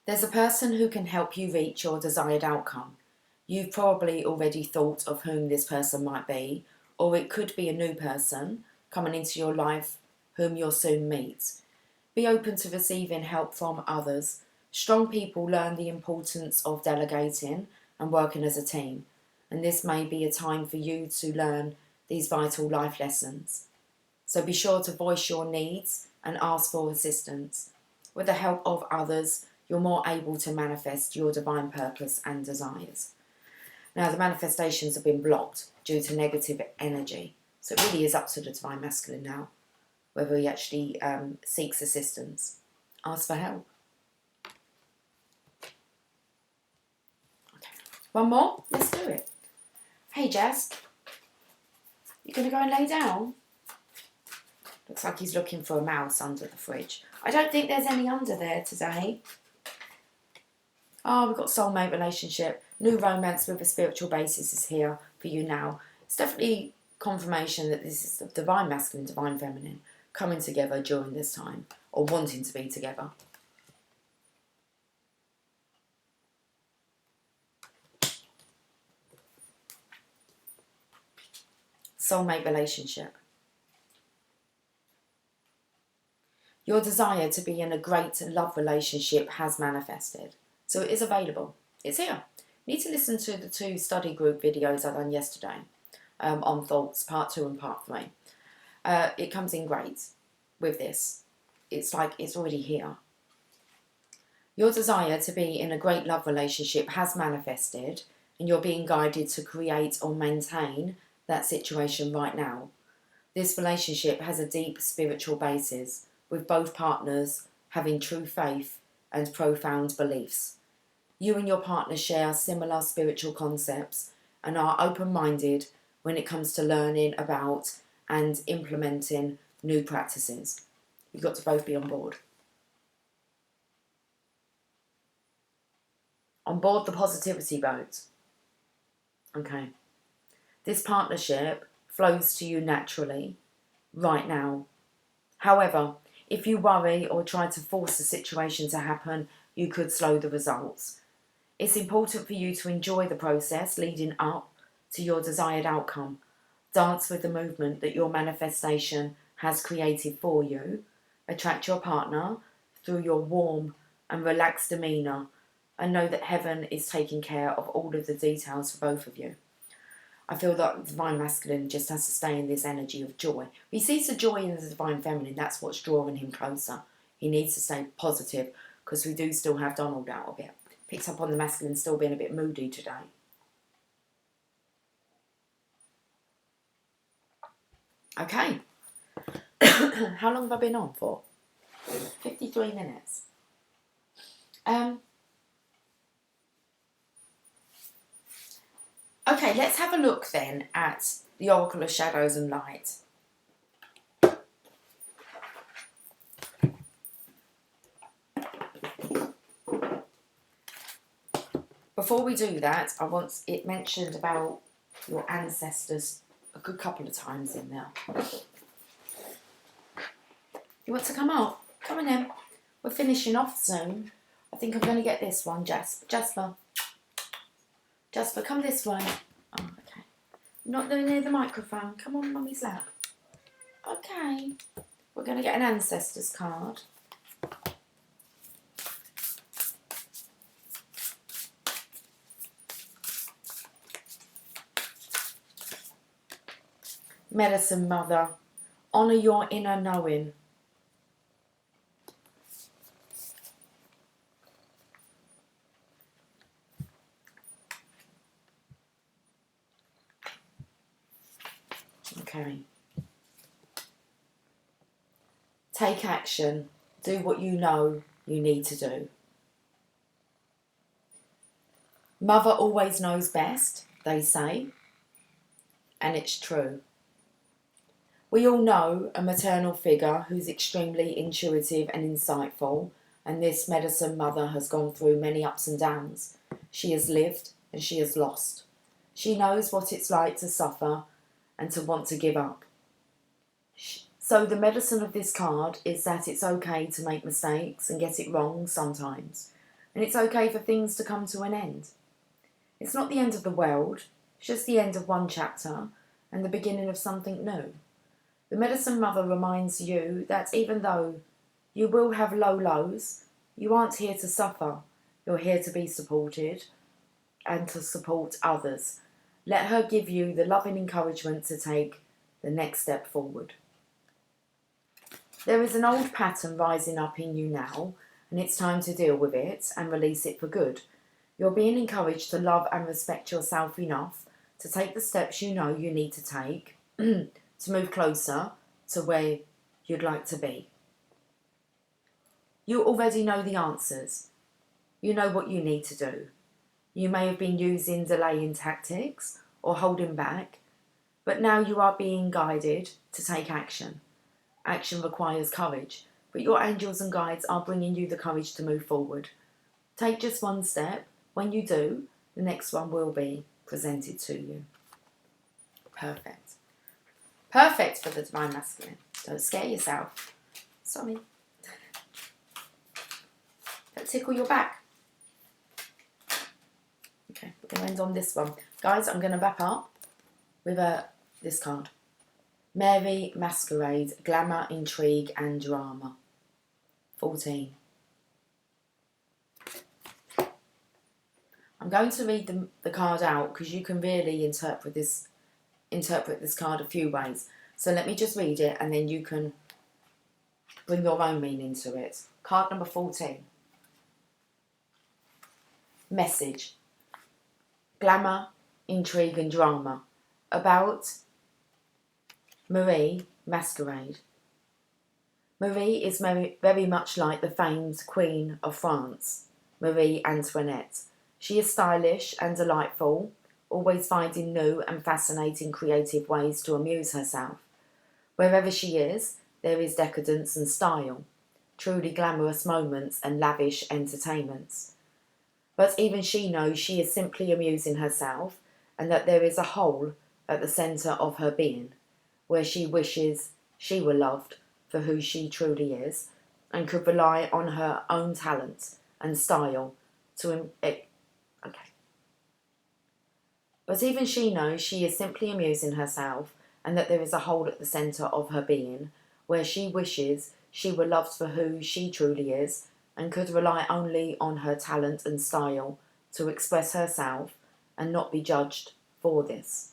There's a person who can help you reach your desired outcome. You've probably already thought of whom this person might be, or it could be a new person coming into your life whom you'll soon meet. Be open to receiving help from others. Strong people learn the importance of delegating and working as a team, and this may be a time for you to learn these vital life lessons. So be sure to voice your needs and ask for assistance. With the help of others, you're more able to manifest your divine purpose and desires. Now, the manifestations have been blocked due to negative energy. So it really is up to the divine masculine now, whether he actually seeks assistance. Ask for help. Okay. One more? Let's do it. Hey, Jazz. You going to go and lay down? Looks like he's looking for a mouse under the fridge. I don't think there's any under there today. Oh, we've got soulmate relationship. New romance with a spiritual basis is here for you now. It's definitely confirmation that this is the divine masculine, divine feminine coming together during this time, or wanting to be together. Soulmate relationship. Your desire to be in a great love relationship has manifested. So it is available. It's here. You need to listen to the 2 study group videos I done yesterday on thoughts, part 2 and part 3. It comes in great with this. It's like it's already here. Your desire to be in a great love relationship has manifested, and you're being guided to create or maintain that situation right now. This relationship has a deep spiritual basis, with both partners having true faith and profound beliefs. You and your partner share similar spiritual concepts and are open-minded when it comes to learning about and implementing new practices. You've got to both be on board. On board the positivity boat. Okay. This partnership flows to you naturally, right now. However, if you worry or try to force the situation to happen, you could slow the results. It's important for you to enjoy the process leading up to your desired outcome. Dance with the movement that your manifestation has created for you. Attract your partner through your warm and relaxed demeanour, and know that heaven is taking care of all of the details for both of you. I feel that the divine masculine just has to stay in this energy of joy. He sees the joy in the divine feminine. That's what's drawing him closer. He needs to stay positive, because we do still have Donald out a bit. Picks up on the masculine still being a bit moody today. Okay. How long have I been on for? 53 minutes. Okay, let's have a look then at the Oracle of Shadows and Light. Before we do that, I want it mentioned about your ancestors a good couple of times in there. You want to come up? Come on in. We're finishing off soon. I think I'm going to get this one, Jasper. Jasper, come this way. Oh, okay. Not near the microphone. Come on, Mummy's lap. Okay. We're going to get an ancestors card. Medicine Mother, honour your inner knowing. Okay. Take action. Do what you know you need to do. Mother always knows best, they say, and it's true. We all know a maternal figure who's extremely intuitive and insightful, and this medicine mother has gone through many ups and downs. She has lived and she has lost. She knows what it's like to suffer and to want to give up. So the medicine of this card is that it's okay to make mistakes and get it wrong sometimes. And it's okay for things to come to an end. It's not the end of the world, it's just the end of one chapter and the beginning of something new. The Medicine Mother reminds you that even though you will have low lows, you aren't here to suffer. You're here to be supported and to support others. Let her give you the loving encouragement to take the next step forward. There is an old pattern rising up in you now, and it's time to deal with it and release it for good. You're being encouraged to love and respect yourself enough to take the steps you know you need to take to move closer to where you'd like to be. You already know the answers. You know what you need to do. You may have been using delaying tactics or holding back, but now you are being guided to take action. Action requires courage, but your angels and guides are bringing you the courage to move forward. Take just one step. When you do, the next one will be presented to you. Perfect. Perfect for the Divine Masculine. Don't scare yourself. Sorry. Don't tickle your back. Okay, we're going to end on this one. Guys, I'm going to wrap up with this card. Merry Masquerade, Glamour, Intrigue and Drama. 14. I'm going to read the card out because you can really interpret this card a few ways. So let me just read it and then you can bring your own meaning to it. Card number 14. Message. Glamour, Intrigue and Drama. About Marie Masquerade. Marie is very much like the famed Queen of France, Marie Antoinette. She is stylish and delightful, always finding new and fascinating creative ways to amuse herself. Wherever she is, there is decadence and style, truly glamorous moments and lavish entertainments. But even she knows she is simply amusing herself and that there is a hole at the centre of her being, where she wishes she were loved for who she truly is and could rely on her own talent and style to But even she knows she is simply amusing herself and that there is a hole at the centre of her being where she wishes she were loved for who she truly is and could rely only on her talent and style to express herself and not be judged for this.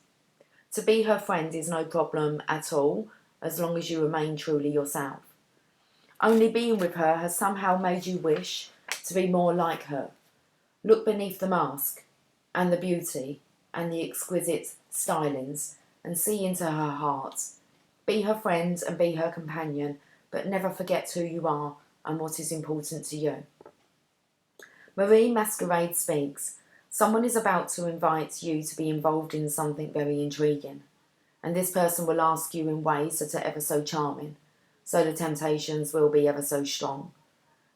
To be her friend is no problem at all as long as you remain truly yourself. Only being with her has somehow made you wish to be more like her. Look beneath the mask and the beauty and the exquisite stylings and see into her heart. Be her friend and be her companion, but never forget who you are and what is important to you. Marie Masquerade speaks. Someone is about to invite you to be involved in something very intriguing, and this person will ask you in ways that are ever so charming, so the temptations will be ever so strong.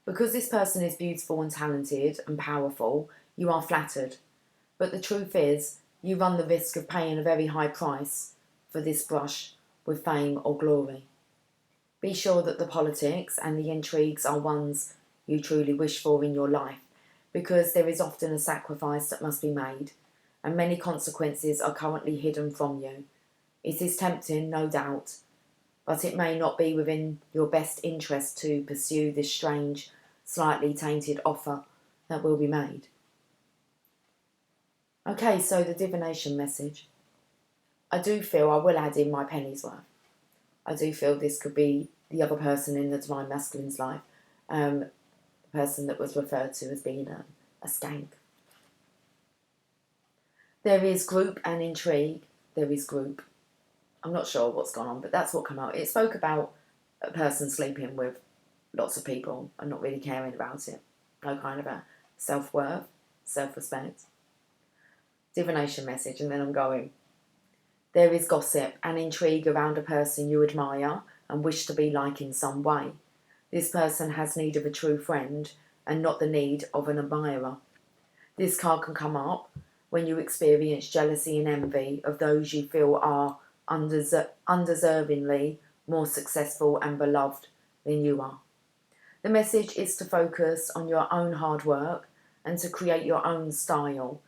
Because this person is beautiful and talented and powerful, you are flattered. But the truth is, you run the risk of paying a very high price for this brush with fame or glory. Be sure that the politics and the intrigues are ones you truly wish for in your life, because there is often a sacrifice that must be made, and many consequences are currently hidden from you. It is tempting, no doubt, but it may not be within your best interest to pursue this strange, slightly tainted offer that will be made. Okay, so the divination message. I do feel I will add in my penny's worth. I do feel this could be the other person in the Divine Masculine's life, the person that was referred to as being a skank. There is group and intrigue. There is group. I'm not sure what's gone on, but that's what came out. It spoke about a person sleeping with lots of people and not really caring about it. No kind of a self-worth, self-respect. Divination message, and then I'm going. There is gossip and intrigue around a person you admire and wish to be like in some way. This person has need of a true friend and not the need of an admirer. This card can come up when you experience jealousy and envy of those you feel are undeservingly more successful and beloved than you are. The message is to focus on your own hard work and to create your own style.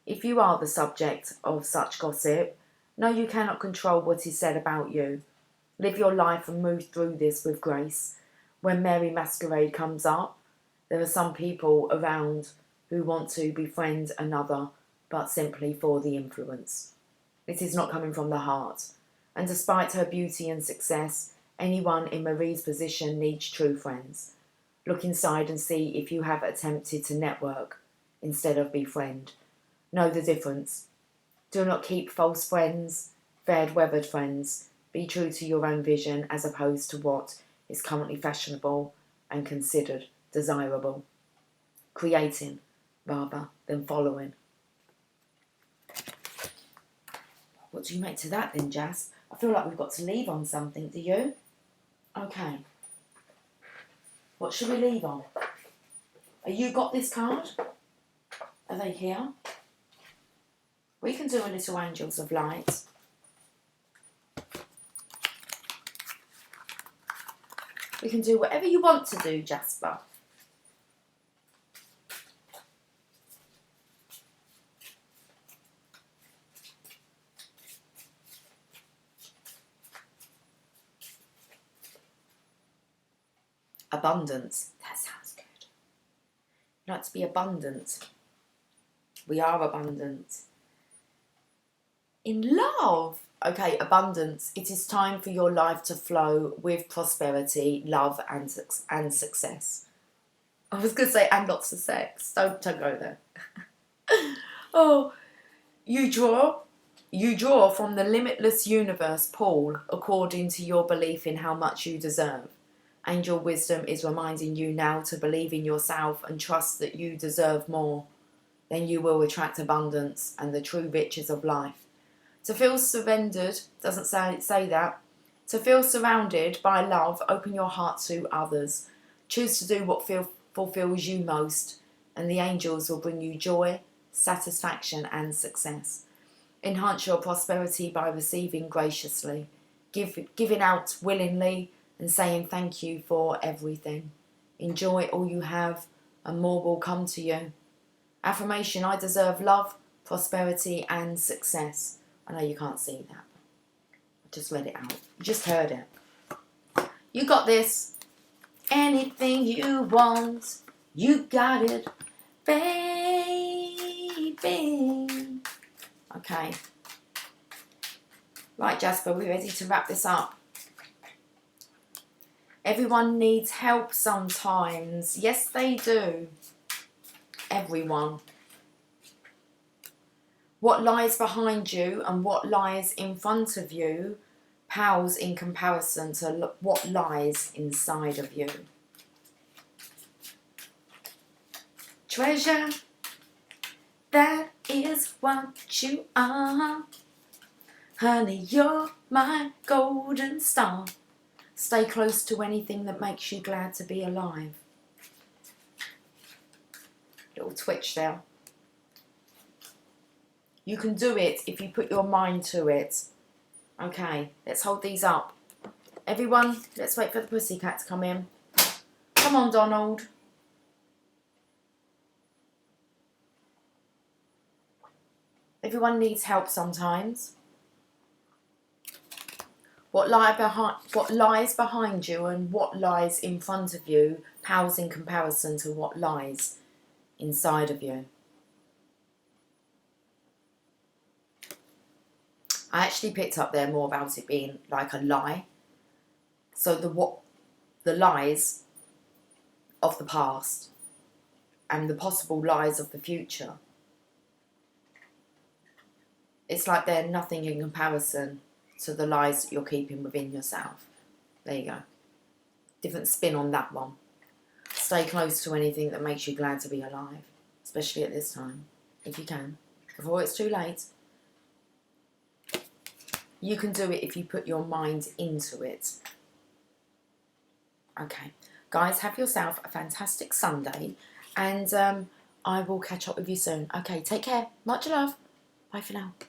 If you are the subject of such gossip, know you cannot control what is said about you. Live your life and move through this with grace. When Mary Masquerade comes up, there are some people around who want to befriend another, but simply for the influence. It is not coming from the heart. And despite her beauty and success, anyone in Marie's position needs true friends. Look inside and see if you have attempted to network instead of befriend. Know the difference. Do not keep false friends, fair-weathered friends. Be true to your own vision as opposed to what is currently fashionable and considered desirable. Creating rather than following. What do you make to that then, Jazz? I feel like we've got to leave on something, do you? Okay. What should we leave on? Have you got this card? Are they here? We can do a little Angels of Light. We can do whatever you want to do, Jasper. Abundance. That sounds good. You like to be abundant. We are abundant. In love. Okay, abundance. It is time for your life to flow with prosperity, love and success. I was going to say, and lots of sex. Don't go there. Oh, you draw from the limitless universe pool according to your belief in how much you deserve. Angel wisdom is reminding you now to believe in yourself and trust that you deserve more. Then you will attract abundance and the true riches of life. To feel surrendered, doesn't say that. To feel surrounded by love, open your heart to others. Choose to do what fulfills you most, and the angels will bring you joy, satisfaction and success. Enhance your prosperity by receiving graciously, giving out willingly and saying thank you for everything. Enjoy all you have and more will come to you. Affirmation, I deserve love, prosperity and success. I know you can't see that. I just read it out. You just heard it. You got this. Anything you want, you got it, baby. Okay. Right, Jasper, we're ready to wrap this up. Everyone needs help sometimes. Yes, they do. Everyone. What lies behind you and what lies in front of you pales in comparison to what lies inside of you. Treasure, that is what you are. Honey, you're my golden star. Stay close to anything that makes you glad to be alive. Little twitch there. You can do it if you put your mind to it. Okay, let's hold these up. Everyone, let's wait for the pussycat to come in. Come on, Donald. Everyone needs help sometimes. What lies behind you and what lies in front of you pales in comparison to what lies inside of you. I actually picked up there more about it being like a lie. So the lies of the past and the possible lies of the future. It's like they're nothing in comparison to the lies that you're keeping within yourself. There you go. Different spin on that one. Stay close to anything that makes you glad to be alive, especially at this time, if you can, before it's too late. You can do it if you put your mind into it. Okay, guys, have yourself a fantastic Sunday, and I will catch up with you soon. Okay, take care. Much love. Bye for now.